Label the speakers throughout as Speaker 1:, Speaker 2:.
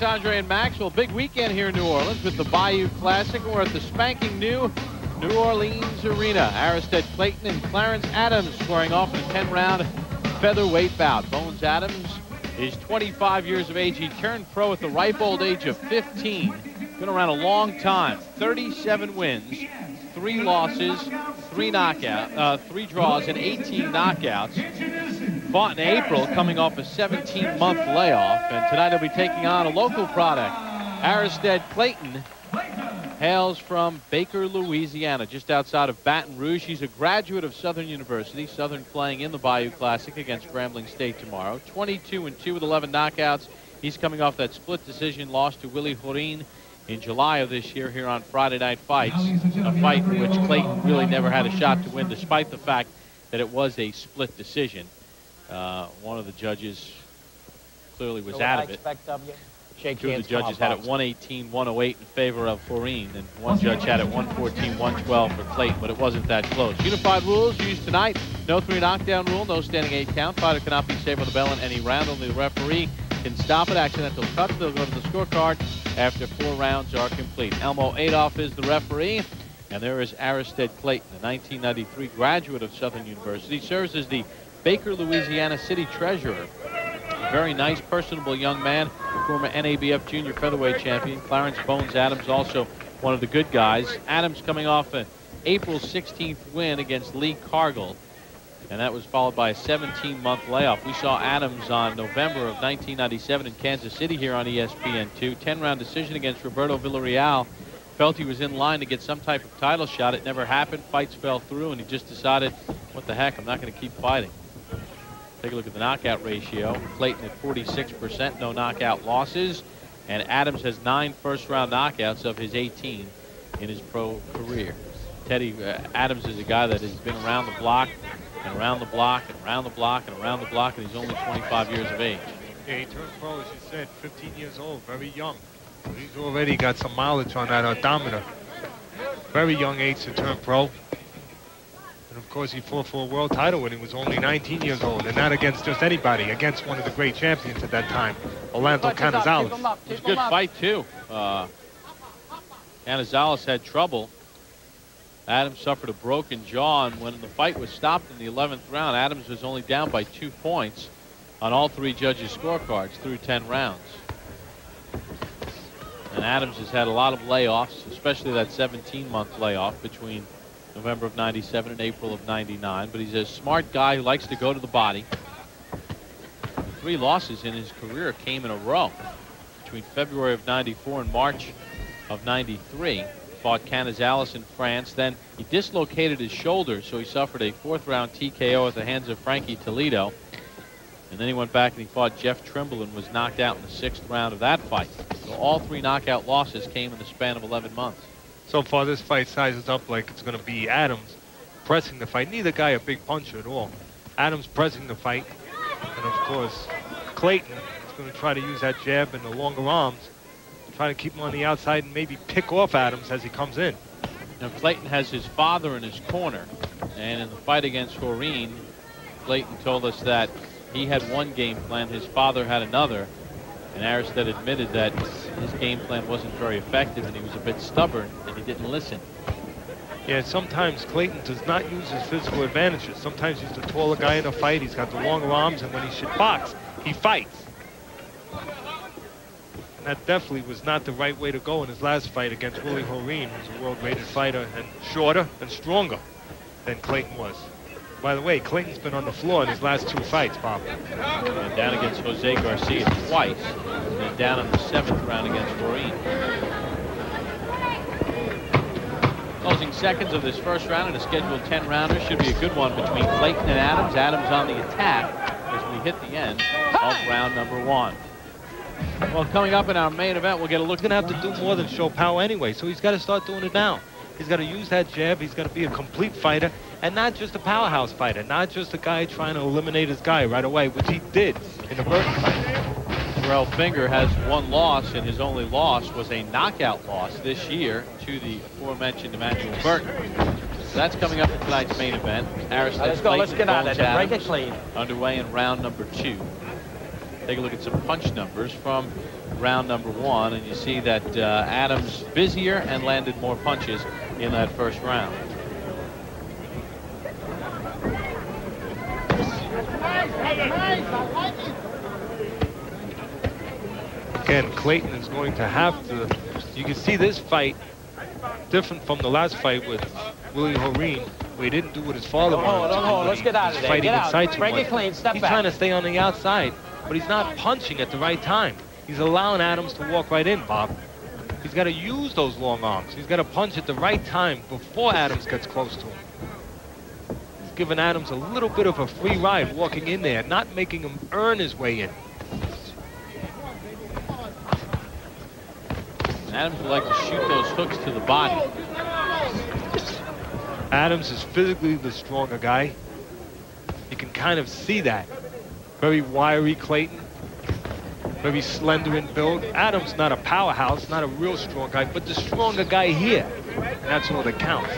Speaker 1: Andre and Maxwell, big weekend here in New Orleans with the Bayou Classic. We're at the spanking new New Orleans Arena. Aristide Clayton and Clarence Adams squaring off in a 10-round featherweight bout. Bones Adams is 25 years of age. He turned pro at the ripe old age of 15. Been around a long time. 37 wins, 3 losses, 3 draws, and 18 knockouts. Fought in April, coming off a 17-month layoff, and tonight he'll be taking on a local product. Aristide Clayton hails from Baker, Louisiana, just outside of Baton Rouge. He's a graduate of Southern University. Southern playing in the Bayou Classic against Grambling State tomorrow. 22-2 with 11 knockouts. He's coming off that split decision loss to Willie Horin in July of this year here on Friday Night Fights, a fight in which Clayton really never had a shot to win, despite the fact that it was a split decision. One of the judges clearly was out of it. Two of the judges had it 118-108 in favor of Horin, and one judge had it 114-112 for Clayton, but it wasn't that close. Unified rules used tonight. No 3 knockdown rule, no standing 8 count. Fighter cannot be saved on the bell in any round. Only the referee can stop it. Accidental cut. They'll go to the scorecard after 4 rounds are complete. Elmo Adolph is the referee, and there is Aristide Clayton, a 1993 graduate of Southern University. Serves as the Baker, Louisiana City Treasurer. A very nice, personable young man, former NABF Junior Featherweight Champion. Clarence Bones Adams, also one of the good guys. Adams coming off an April 16th win against Lee Cargill, and that was followed by a 17-month layoff. We saw Adams on November of 1997 in Kansas City here on ESPN2. 10-round decision against Roberto Villarreal. Felt he was in line to get some type of title shot. It never happened. Fights fell through, and he just decided, what the heck, I'm not going to keep fighting. Take a look at the knockout ratio. Clayton at 46%, no knockout losses. And Adams has 9 first-round knockouts of his 18 in his pro career. Teddy, Adams is a guy that has been around the block and around the block and around the block and around the block, and he's only 25 years of age.
Speaker 2: Yeah, he turned pro, as you said, 15 years old, very young. So he's already got some mileage on that odometer. Very young age to turn pro. And of course, he fought for a world title when he was only 19 years old, and not against just anybody, against one of the great champions at that time, Orlando Canizales.
Speaker 1: It was a good fight, too. Canizales had trouble. Adams suffered a broken jaw, and when the fight was stopped in the 11th round, Adams was only down by 2 points on all 3 judges' scorecards through 10 rounds. And Adams has had a lot of layoffs, especially that 17-month layoff between November of 97 and April of 99. But he's a smart guy who likes to go to the body. 3 losses in his career came in a row between February of 94 and March of 93. Fought Canizales in France. Then he dislocated his shoulder, so he suffered a 4th-round TKO at the hands of Frankie Toledo. And then he went back and he fought Jeff Trimble and was knocked out in the 6th round of that fight. So all 3 knockout losses came in the span of 11 months.
Speaker 2: So far, this fight sizes up like it's going to be Adams pressing the fight. Neither guy a big puncher at all. Adams pressing the fight. And, of course, Clayton is going to try to use that jab and the longer arms, try to keep him on the outside and maybe pick off Adams as he comes in.
Speaker 1: Now, Clayton has his father in his corner. And in the fight against Horin, Clayton told us that he had one game plan, his father had another. And Aristide admitted that his game plan wasn't very effective, and he was a bit stubborn, and he didn't listen.
Speaker 2: Yeah, sometimes Clayton does not use his physical advantages. Sometimes he's the taller guy in a fight. He's got the longer arms, and when he should box, he fights. And that definitely was not the right way to go in his last fight against Willie Horin, who's a world-rated fighter and shorter and stronger than Clayton was. By the way, Clayton's been on the floor in his last 2 fights, Bob.
Speaker 1: And down against Jose Garcia twice, and then down in the 7th round against Horin. Closing seconds of this first round in a scheduled 10-rounder should be a good one between Clayton and Adams. Adams on the attack as we hit the end of round number 1. Well, coming up in our main event, we'll get a look.
Speaker 2: He's going to have to do more than show power anyway, so he's got to start doing it now. He's got to use that jab. He's got to be a complete fighter and not just a powerhouse fighter, not just a guy trying to eliminate his guy right away, which he did in the Burton fight.
Speaker 1: Terrell Finger has 1 loss, and his only loss was a knockout loss this year to the aforementioned Emmanuel Burton. So that's coming up in tonight's main event. Aristide
Speaker 3: Let's go. Let's get on it. Break it clean.
Speaker 1: Underway in round number 2. take a look at some punch numbers from round number 1, and you see that Adams busier and landed more punches in that first round.
Speaker 2: Again, Clayton is going to have to, you can see this fight different from the last fight with Willie Horeen, where he didn't do what his father wanted to do.
Speaker 3: Let's get out of there.
Speaker 2: Fighting inside too
Speaker 3: Break
Speaker 2: much.
Speaker 3: it clean. Step
Speaker 2: He's
Speaker 3: back.
Speaker 2: trying to stay on the outside, but he's not punching at the right time. He's allowing Adams to walk right in, Bob. He's got to use those long arms. He's got to punch at the right time before Adams gets close to him. He's giving Adams a little bit of a free ride walking in there, not making him earn his way in.
Speaker 1: Adams would like to shoot those hooks to the body.
Speaker 2: Adams is physically the stronger guy. You can kind of see that. Very wiry Clayton. Very slender in build. Adams not a powerhouse, not a real strong guy, but the stronger guy here. And that's all that counts.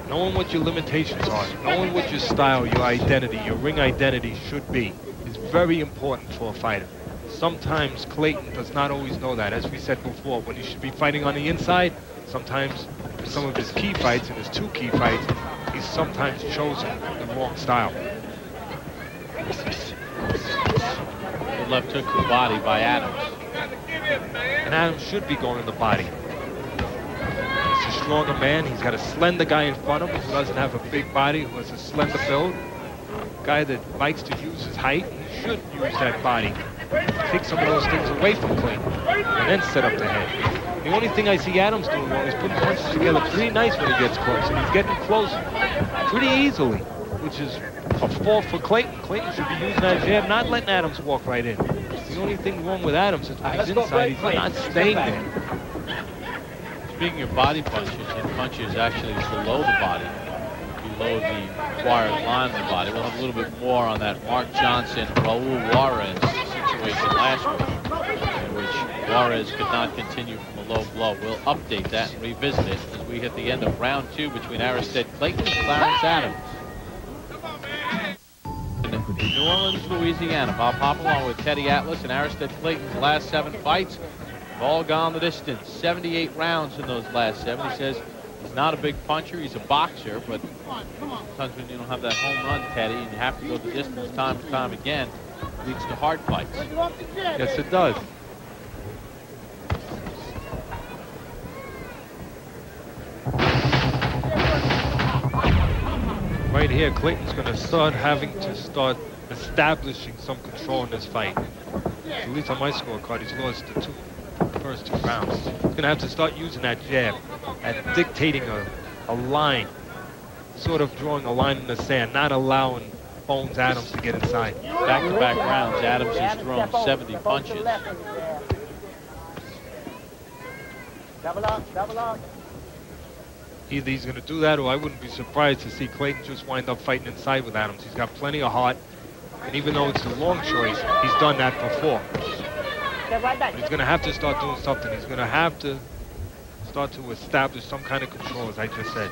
Speaker 2: Knowing what your limitations are, knowing what your style, your identity, your ring identity should be, is very important for a fighter. Sometimes Clayton does not always know that. As we said before, when he should be fighting on the inside, sometimes for some of his key fights, and his 2 key fights, he's sometimes chosen the wrong style.
Speaker 1: Good left hook to the body by Adams.
Speaker 2: And Adams should be going to the body. He's a stronger man. He's got a slender guy in front of him who doesn't have a big body, who has a slender build. A guy that likes to use his height. He should use that body. Take some of those things away from Clayton and then set up the head. The only thing I see Adams doing wrong is putting punches together pretty nice when he gets close, and he's getting close pretty easily, which is a fault for Clayton. Clayton should be using that jab, not letting Adams walk right in. The only thing wrong with Adams is when he's inside, he's not staying there.
Speaker 1: Speaking of body punches, and punches actually below the body, below the required line of the body. We'll have a little bit more on that Mark Johnson, Raul Juarez situation last week, in which Juarez could not continue from a low blow. We'll update that and revisit it as we hit the end of round 2 between Aristide Clayton and Clarence Adams. In New Orleans, Louisiana, Bob Hopper along with Teddy Atlas, and Aristide Clayton's last 7 fights have all gone the distance. 78 rounds in those last 7. He says he's not a big puncher, he's a boxer, but sometimes when you don't have that home run, Teddy, and you have to go the distance time and time again, it leads to hard fights.
Speaker 2: Yes, it does. Right here, Clayton's going to start having to establishing some control in this fight. At least on my scorecard, he's lost the first 2 rounds. He's going to have to start using that jab and dictating a line, sort of drawing a line in the sand, not allowing Bones Adams to get inside.
Speaker 1: Back-to-back rounds, Adams has thrown 70 punches.
Speaker 3: Double up.
Speaker 2: Either he's going to do that, or I wouldn't be surprised to see Clayton just wind up fighting inside with Adams. He's got plenty of heart, and even though it's the long choice, he's done that before. But he's going to have to start doing something. He's going to have to start to establish some kind of control, as I just said.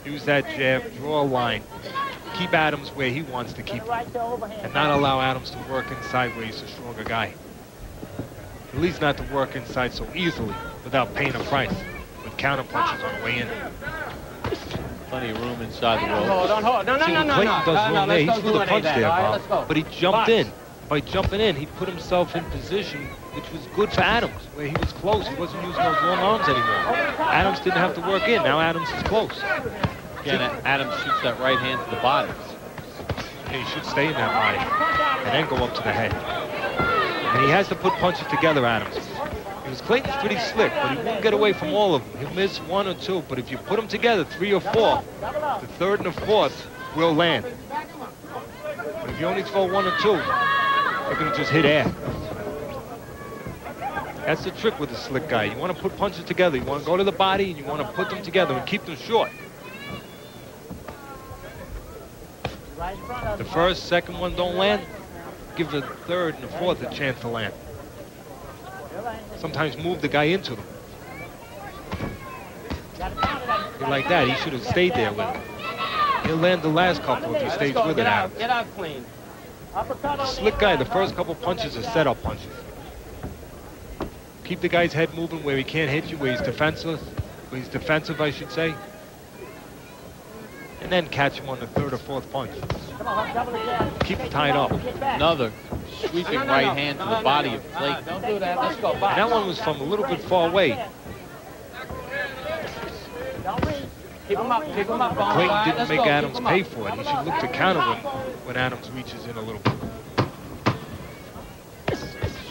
Speaker 2: Use that jab, draw a line, keep Adams where he wants to keep him, and not allow Adams to work inside where he's a stronger guy. At least not to work inside so easily without paying a price. Counter punches on the way in.
Speaker 1: Plenty of room inside the rope.
Speaker 3: Hold on. No.
Speaker 2: Clayton does wrong there. He threw the punch there,
Speaker 3: Let's go.
Speaker 2: Bob. But he jumped in. By jumping in, he put himself in position, which was good for Adams, where he was close. He wasn't using those long arms anymore. Adams didn't have to work in. Now Adams is close.
Speaker 1: Again, Adams shoots that right hand to the body.
Speaker 2: Yeah, he should stay in that body and then go up to the head. And he has to put punches together, Adams. Because Clayton's pretty slick, but he won't get away from all of them. He'll miss 1 or 2, but if you put them together, 3 or 4, the 3rd and the 4th will land. But if you only throw 1 or 2, you're going to just hit air. That's the trick with a slick guy. You want to put punches together. You want to go to the body, and you want to put them together and keep them short. The 1st, 2nd one don't land, give the 3rd and the 4th a chance to land. Sometimes move the guy into them. it like that. He should have stayed there with it. He'll land the last couple if he stays with it, Adams.
Speaker 3: Get out clean.
Speaker 2: Slick guy, the first couple punches are setup punches. Keep the guy's head moving where he can't hit you, where he's defenseless. Where he's defensive, I should say. And then catch him on the third or fourth punch. Keep him tied up.
Speaker 1: Another sweeping right hand to the body of Clayton.
Speaker 3: Don't do that. Let's go back.
Speaker 2: And that one was from a little bit far away.
Speaker 3: Keep him up. Keep him up.
Speaker 2: Clayton didn't make Adams pay for it. He should look to counter when Adams reaches in a little bit.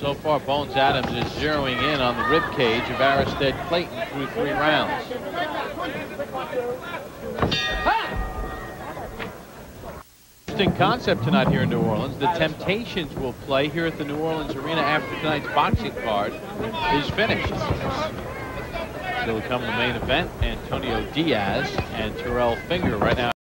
Speaker 1: So far, Bones Adams is zeroing in on the rib cage of Aristide Clayton through 3 rounds. Interesting concept tonight here in New Orleans. The Temptations will play here at the New Orleans Arena after tonight's boxing card is finished. Still to come in the main event, Antonio Diaz and Terrell Finger right now.